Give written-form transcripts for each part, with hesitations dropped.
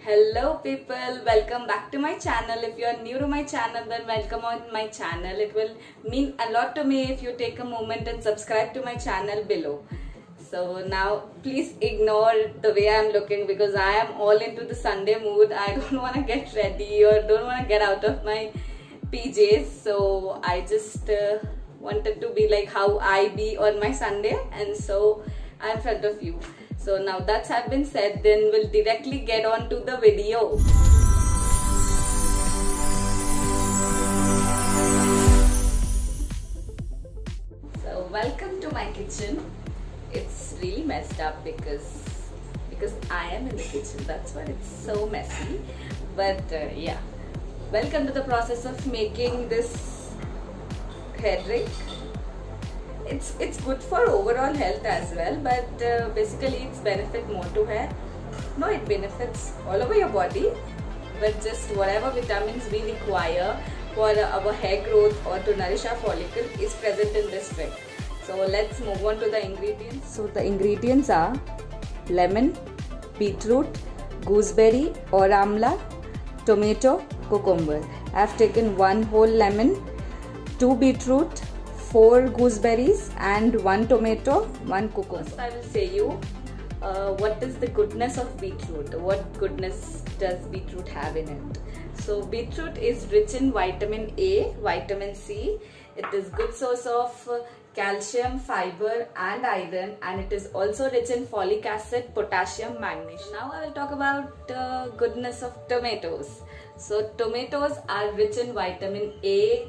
Hello people, welcome back to my channel. If you are new to my channel, then welcome on my channel. It will mean a lot to me if you take a moment and subscribe to my channel below. So now please ignore the way I am looking because I am all into the Sunday mood. I don't want to get ready or don't want to get out of my PJs. So I just wanted to be like how I be on my Sunday, and so I'm in front of you. So now that's have been said, then we'll directly get on to the video. So welcome to my kitchen. It's really messed up because I am in the kitchen. That's why it's so messy. But yeah, welcome to the process of making this hair drink. It's good for overall health as well, but basically it's benefit more to hair. No, it benefits all over your body, but just whatever vitamins we require for our hair growth or to nourish our follicle is present in this drink. So let's move on to the ingredients. So the ingredients are lemon, beetroot, gooseberry or amla, tomato, cucumber. I have taken 1 whole lemon, 2 beetroot, 4 gooseberries and 1 tomato, 1 cucumber. First I will say you what is the goodness of beetroot. What goodness does beetroot have in it? So beetroot is rich in vitamin A, vitamin C. It is good source of calcium, fiber and iron, and it is also rich in folic acid, potassium, magnesium. Now I will talk about goodness of tomatoes. So tomatoes are rich in vitamin A,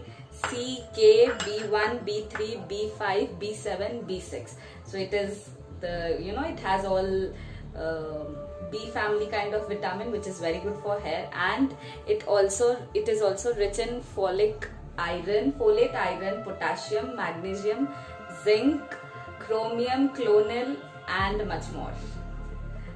C, K, B1, B3, B5, B7, B6. So it is it has all B family kind of vitamin, which is very good for hair, and it is also rich in folate iron, potassium, magnesium, zinc, chromium, clonal and much more.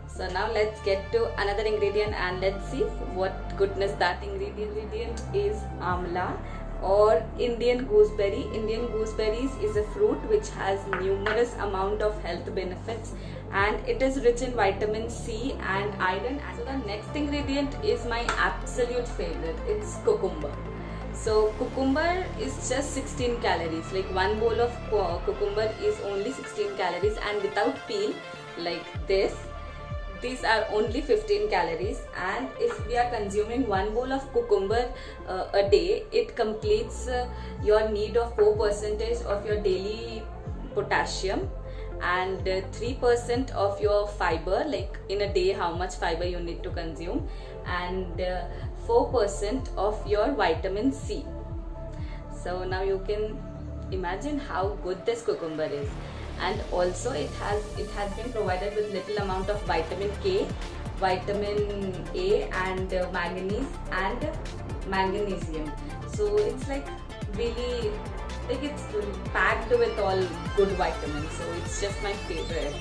So now let's get to another ingredient and let's see what goodness that ingredient is. Amla or Indian gooseberry. Indian gooseberries is a fruit which has numerous amount of health benefits, and it is rich in vitamin C and iron. So the next ingredient is my absolute favorite. It's cucumber. So cucumber is just 16 calories. Like 1 bowl of cucumber is only 16 calories, and without peel like this, these are only 15 calories. And if we are consuming 1 bowl of cucumber a day, it completes your need of 4% of your daily potassium and 3% of your fiber, like in a day how much fiber you need to consume, and 4% of your vitamin C. So now you can imagine how good this cucumber is. And also it has been provided with little amount of vitamin K, vitamin A and manganese and magnesium. So it's like really, like it's packed with all good vitamins. So it's just my favorite.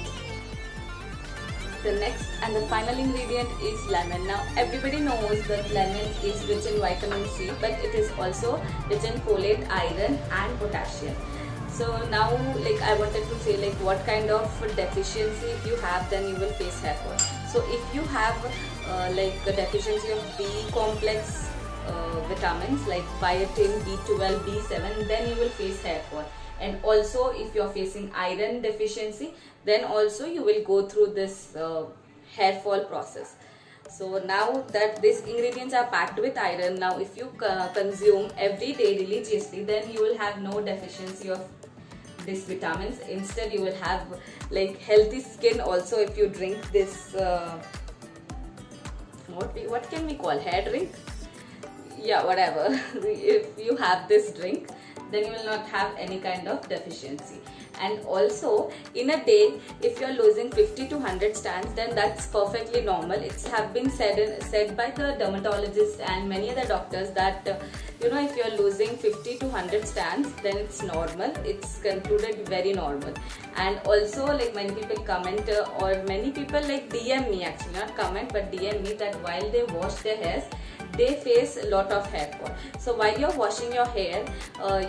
The next and the final ingredient is lemon. Now everybody knows that lemon is rich in vitamin C, but it is also rich in folate, iron and potassium. So now I wanted to say what kind of deficiency if you have, then you will face hair fall. So if you have a deficiency of B complex vitamins like biotin, B12, B7, then you will face hair fall. And also if you are facing iron deficiency, then also you will go through this hair fall process. So now that these ingredients are packed with iron, now if you consume every day religiously, then you will have no deficiency of these vitamins. Instead you will have healthy skin also if you drink this what can we call, hair drink? Yeah, whatever. If you have this drink, then you will not have any kind of deficiency. And also in a day, if you are losing 50 to 100 strands, then that's perfectly normal. It's have been said by the dermatologist and many other doctors that if you are losing 50 to 100 strands, then it's normal. It's concluded very normal. And also many people comment or many people DM me, actually not comment but DM me, that while they wash their hairs, they face a lot of hair fall. So while you're washing your hair,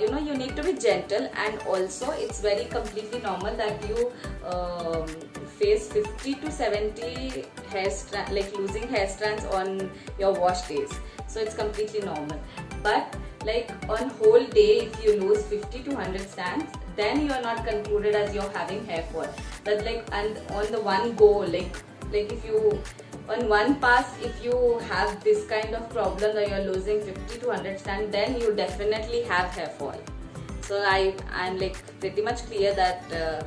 you need to be gentle, and also it's very completely normal that you face 50 to 70 hair strands, like losing hair strands on your wash days. So it's completely normal. But like on whole day, if you lose 50 to 100 strands, then you are not concluded as you're having hair fall. But like, and on the one go, like if you on one pass, if you have this kind of problem that you're losing 50 to 100 strands, then you definitely have hair fall. So I'm like pretty much clear that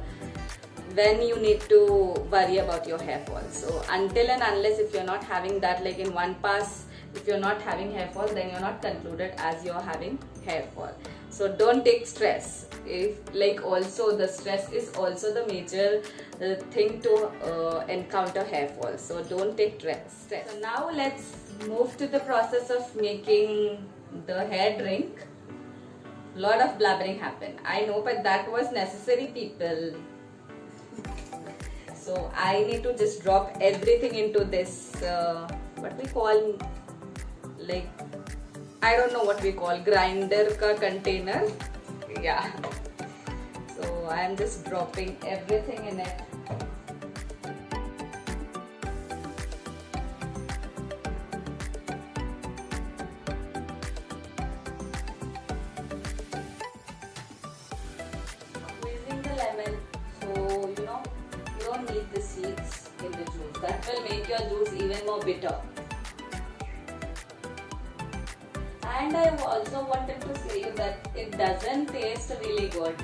when you need to worry about your hair fall. So until and unless if you're not having that, like in one pass, if you're not having hair fall, then you're not concluded as you're having hair fall. So don't take stress. If like also the stress is also the major thing to encounter hair fall. So don't take stress. So now let's move to the process of making the hair drink. Lot of blabbering happened, I know, but that was necessary, people. So I need to just drop everything into this what we call, like, I don't know what we call, grinder ka container. Yeah. So I am just dropping everything in it. Squeezing the lemon, so you don't need the seeds in the juice. That will make your juice even more bitter. And I also wanted to say you that it doesn't taste really good,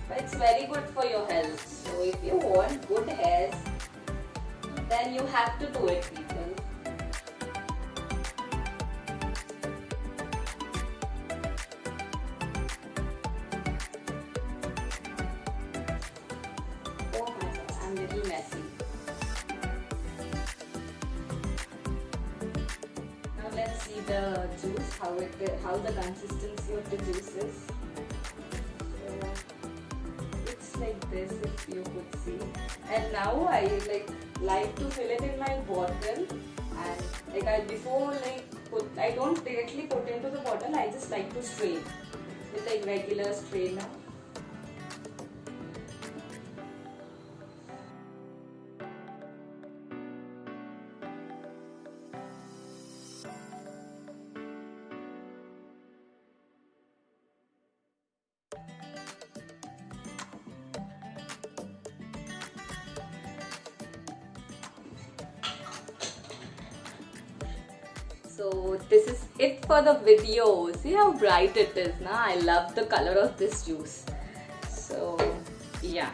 but it's very good for your health. So if you want good hairs, then you have to do it, people. Oh my god, I'm a little messy. Now let's see the juice, how the consistency of the juice is. So it's like this, if you could see. And now I like to fill it in my bottle, and I don't directly put into the bottle. I just like to strain with a regular strainer. So this is it for the video. See how bright it is now. I love the color of this juice. So yeah,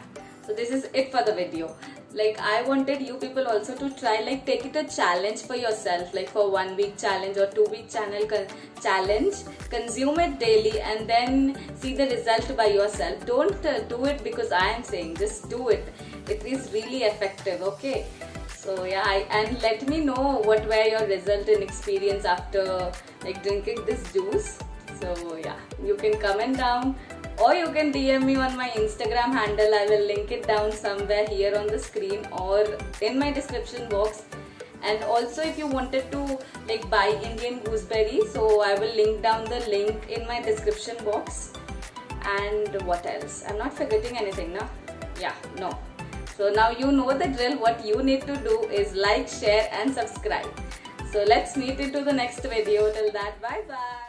so this is it for the video. Like I wanted you people also to try, like take it a challenge for yourself, like for 1 week challenge or 2 week challenge. Consume it daily and then see the result by yourself. Don't do it because I am saying, just do it. It is really effective, okay? So yeah, and let me know what were your result and experience after like drinking this juice. So yeah, you can comment down or you can DM me on my Instagram handle. I will link it down somewhere here on the screen or in my description box. And also if you wanted to like buy Indian gooseberry, so I will link down the link in my description box. And what else? I'm not forgetting anything, no? Yeah, no. So now you know the drill. What you need to do is like, share and subscribe. So let's meet into the next video. Till that, bye bye.